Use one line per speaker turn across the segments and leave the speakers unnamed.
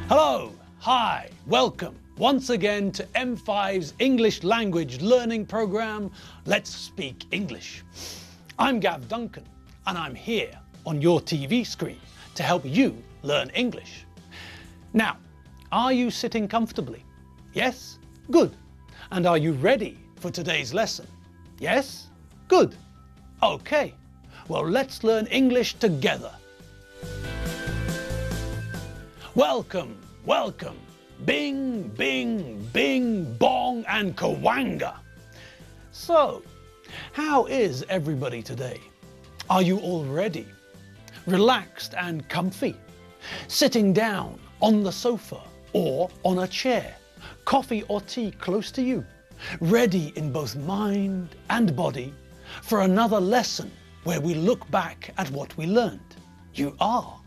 Hello, hi, welcome once again to M5's English language learning program, Let's Speak English. I'm Gav Duncan and I'm here on your TV screen to help you learn English. Now, are you sitting comfortably? Yes? Good. And are you ready for today's lesson? Yes? Good. Okay. Well, let's learn English together. Welcome, welcome. Bing, bing, bing, bong and kawanga. So, how is everybody today? Are you all ready? Relaxed and comfy? Sitting down on the sofa or on a chair? Coffee or tea close to you? Ready in both mind and body for another lesson where we look back at what we learned? You are?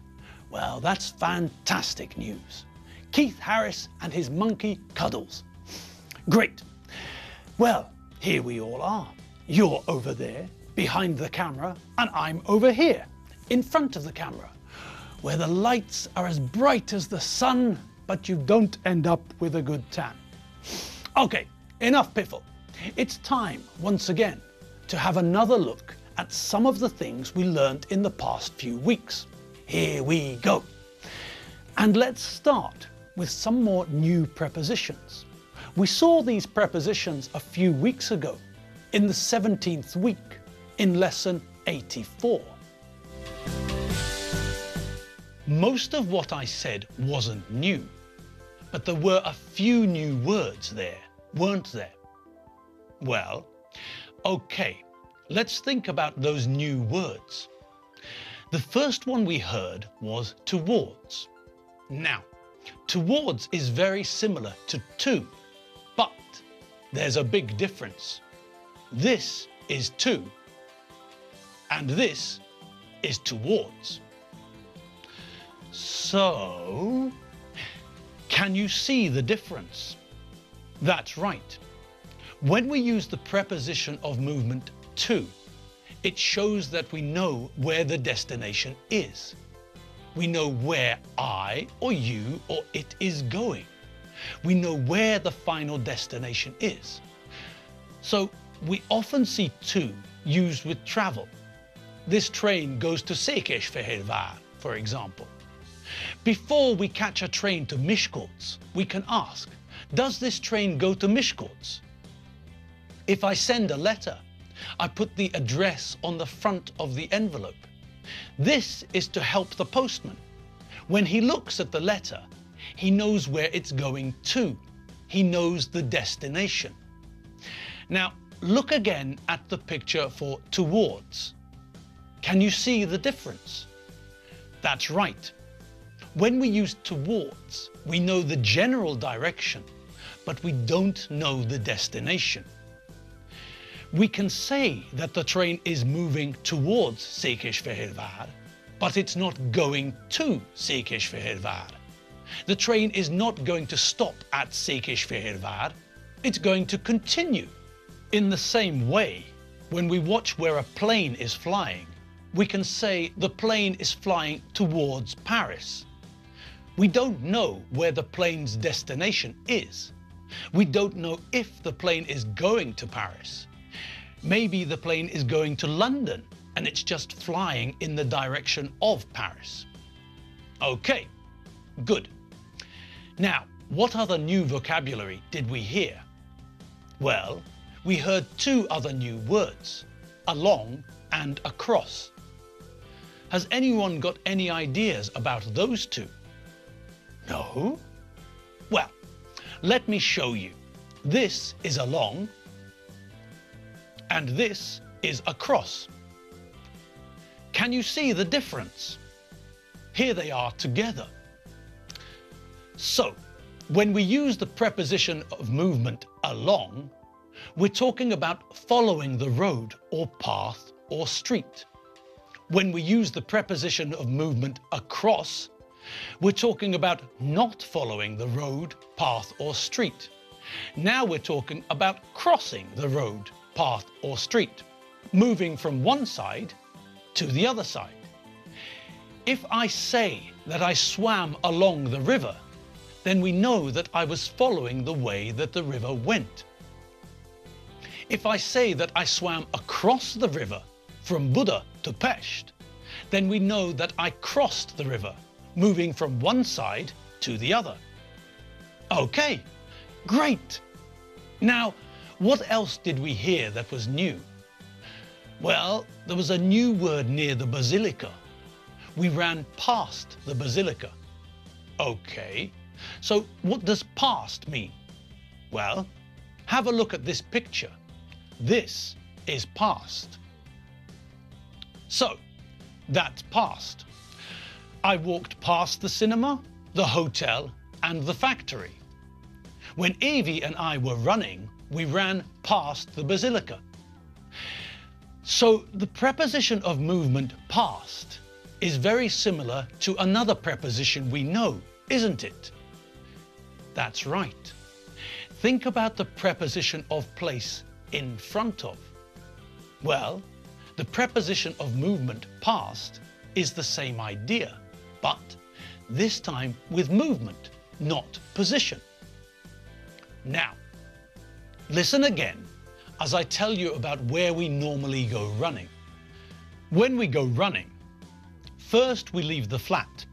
Well, that's fantastic news. Keith Harris and his monkey Cuddles. Great. Well, here we all are. You're over there, behind the camera, and I'm over here, in front of the camera, where the lights are as bright as the sun, but you don't end up with a good tan. Okay, enough piffle. It's time, once again, to have another look at some of the things we learned in the past few weeks. Here we go. And let's start with some more new prepositions. We saw these prepositions a few weeks ago in the 17th week in lesson 84. Most of what I said wasn't new, but there were a few new words there, weren't there? Well, okay, let's think about those new words. The first one we heard was towards. Now, towards is very similar to, but there's a big difference. This is to, and this is towards. So, can you see the difference? That's right. When we use the preposition of movement to, it shows that we know where the destination is. We know where I or you or it is going. We know where the final destination is. So we often see to used with travel. This train goes to Székesfehérvár, for example. Before we catch a train to Miskolc, we can ask, does this train go to Miskolc? If I send a letter, I put the address on the front of the envelope. This is to help the postman. When he looks at the letter, he knows where it's going to. He knows the destination. Now, look again at the picture for towards. Can you see the difference? That's right. When we use towards, we know the general direction, but we don't know the destination. We can say that the train is moving towards Székesfehérvár, but it's not going to Székesfehérvár. The train is not going to stop at Székesfehérvár, it's going to continue. In the same way, when we watch where a plane is flying, we can say the plane is flying towards Paris. We don't know where the plane's destination is. We don't know if the plane is going to Paris. Maybe the plane is going to London and it's just flying in the direction of Paris. Okay, good. Now, what other new vocabulary did we hear? Well, we heard two other new words, along and across. Has anyone got any ideas about those two? No? Well, let me show you. This is along, and this is across. Can you see the difference? Here they are together. So, when we use the preposition of movement along, we're talking about following the road or path or street. When we use the preposition of movement across, we're talking about not following the road, path or street. Now we're talking about crossing the road, path or street, moving from one side to the other side. If I say that I swam along the river, then we know that I was following the way that the river went. If I say that I swam across the river from Buda to Pest, then we know that I crossed the river, moving from one side to the other. Okay, great! Now, what else did we hear that was new? Well, there was a new word near the basilica. We ran past the basilica. Okay, so what does past mean? Well, have a look at this picture. This is past. So, that's past. I walked past the cinema, the hotel, and the factory. When Evie and I were running, we ran past the basilica. So the preposition of movement past is very similar to another preposition we know, isn't it? That's right. Think about the preposition of place in front of. Well, the preposition of movement past is the same idea, but this time with movement, not position. Now, listen again as I tell you about where we normally go running. When we go running, first we leave the flat.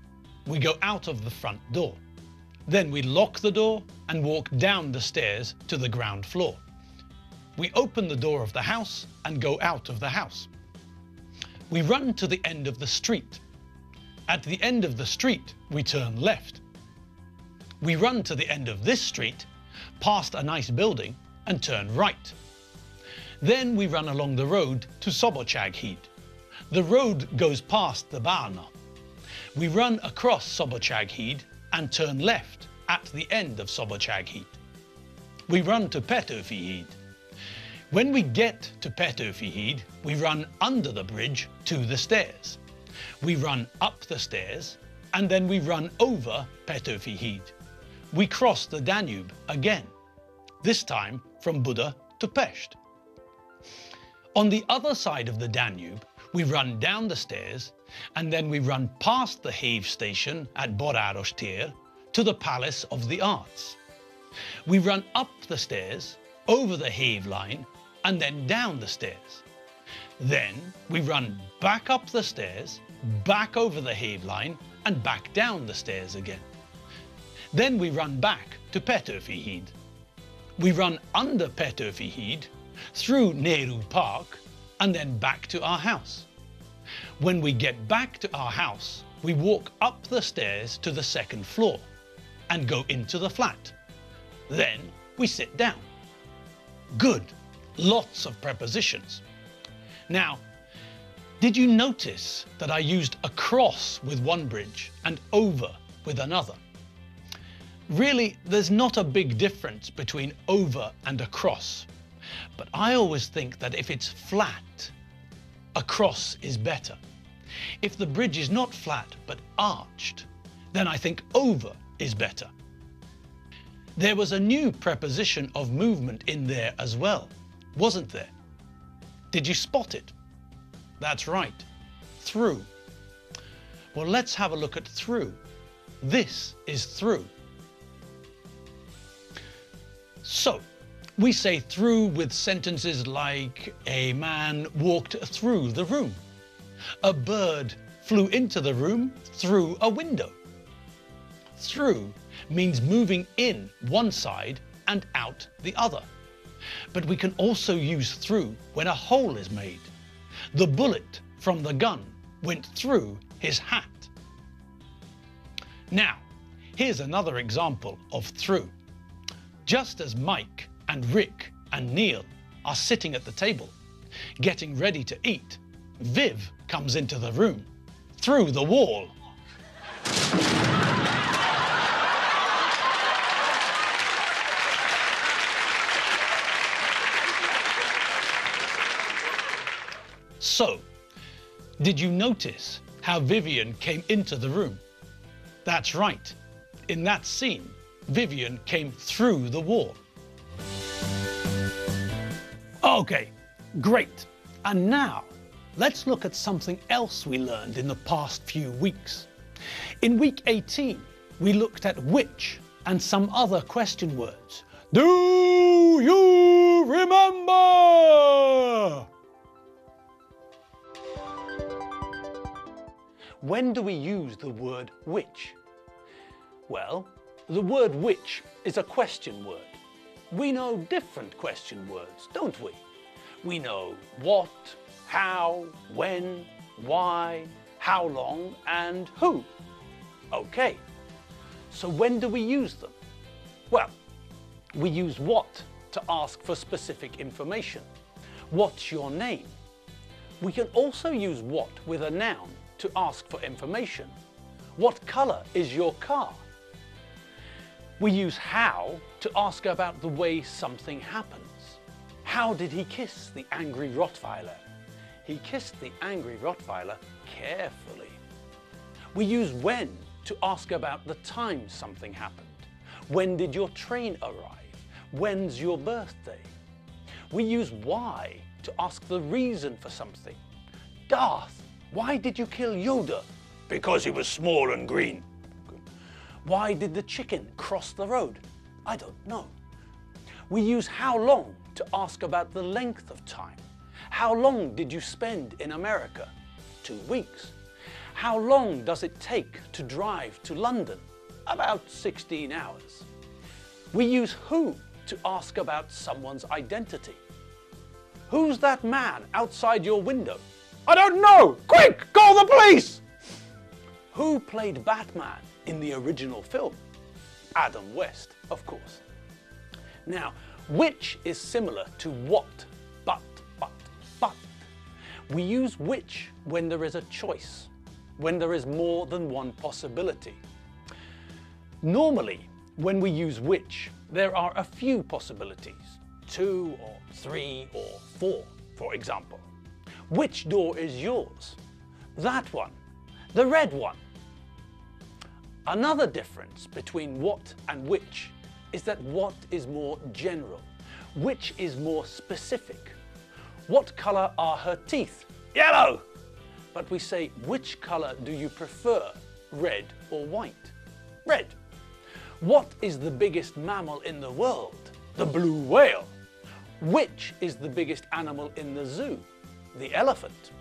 We go out of the front door. Then we lock the door and walk down the stairs to the ground floor. We open the door of the house and go out of the house. We run to the end of the street. At the end of the street, we turn left. We run to the end of this street, past a nice building, and turn right. Then we run along the road to Sobochag. The road goes past the Barna. We run across Sobochag and turn left at the end of Sobochag. We run to Petőfi. When we get to Petőfi, we run under the bridge to the stairs. We run up the stairs and then we run over Petőfi. We cross the Danube again, this time from Buda to Pest. On the other side of the Danube, we run down the stairs and then we run past the Have station at Boráros tér to the Palace of the Arts. We run up the stairs, over the Have line, and then down the stairs. Then we run back up the stairs, back over the Have line, and back down the stairs again. Then we run back to Petőfi. We run under Petőfi, through Nehru Park, and then back to our house. When we get back to our house, we walk up the stairs to the second floor and go into the flat. Then we sit down. Good, lots of prepositions. Now, did you notice that I used across with one bridge and over with another? Really, there's not a big difference between over and across, but I always think that if it's flat, across is better. If the bridge is not flat but arched, then I think over is better. There was a new preposition of movement in there as well, wasn't there? Did you spot it? That's right, through. Well, let's have a look at through. This is through. So, we say through with sentences like, a man walked through the room. A bird flew into the room through a window. Through means moving in one side and out the other. But we can also use through when a hole is made. The bullet from the gun went through his hat. Now, here's another example of through. Just as Mike and Rick and Neil are sitting at the table, getting ready to eat, Viv comes into the room, through the wall. So, did you notice how Vivian came into the room? That's right. In that scene, Vivian came through the wall. Okay, great. And now, let's look at something else we learned in the past few weeks. In week 18, we looked at which and some other question words. Do you remember? When do we use the word which? Well, the word which is a question word. We know different question words, don't we? We know what, how, when, why, how long, and who. Okay, so when do we use them? Well, we use what to ask for specific information. What's your name? We can also use what with a noun to ask for information. What color is your car? We use how to ask about the way something happens. How did he kiss the angry Rottweiler? He kissed the angry Rottweiler carefully. We use when to ask about the time something happened. When did your train arrive? When's your birthday? We use why to ask the reason for something. Darth, why did you kill Yoda? Because he was small and green. Why did the chicken cross the road? I don't know. We use how long to ask about the length of time. How long did you spend in America? 2 weeks. How long does it take to drive to London? About 16 hours. We use who to ask about someone's identity. Who's that man outside your window? I don't know! Quick, call the police! Who played Batman in the original film? Adam West, of course. Now, which is similar to what, but. We use which when there is a choice, when there is more than one possibility. Normally, when we use which, there are a few possibilities, 2 or 3 or 4, for example. Which door is yours? That one, the red one. Another difference between what and which is that what is more general, which is more specific. What color are her teeth? Yellow! But we say, which color do you prefer, red or white? Red. What is the biggest mammal in the world? The blue whale. Which is the biggest animal in the zoo? The elephant.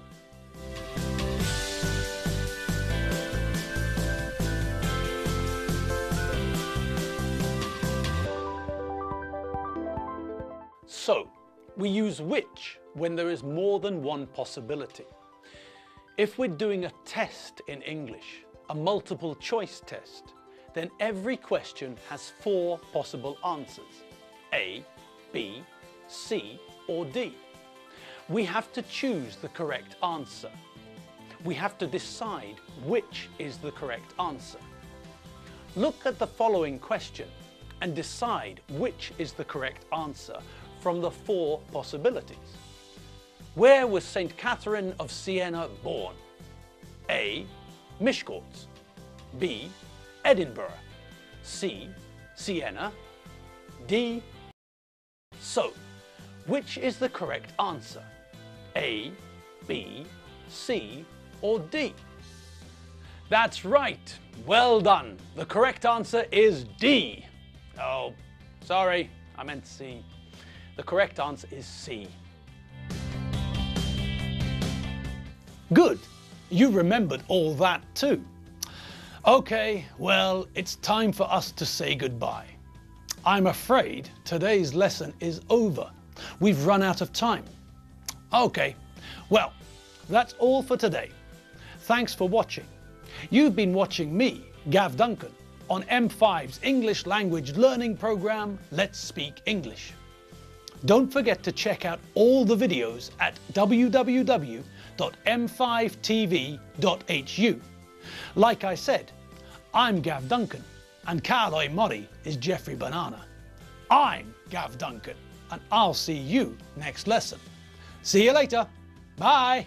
So, we use which when there is more than one possibility. If we're doing a test in English, a multiple choice test, then every question has 4 possible answers: A, B, C, or D. We have to choose the correct answer. We have to decide which is the correct answer. Look at the following question and decide which is the correct answer from the 4 possibilities. Where was St. Catherine of Siena born? A, Miskolc. B, Edinburgh. C, Siena. D. So, which is the correct answer? A, B, C, or D? That's right. Well done. The correct answer is D. Oh, sorry, I meant C. The correct answer is C. Good. You remembered all that too. Okay, well, it's time for us to say goodbye. I'm afraid today's lesson is over. We've run out of time. Okay, well, that's all for today. Thanks for watching. You've been watching me, Gav Duncan, on M5's English language learning program, Let's Speak English. Don't forget to check out all the videos at www.m5tv.hu. Like I said, I'm Gav Duncan, and Carlo Mori is Jeffrey Banana. I'm Gav Duncan, and I'll see you next lesson. See you later. Bye.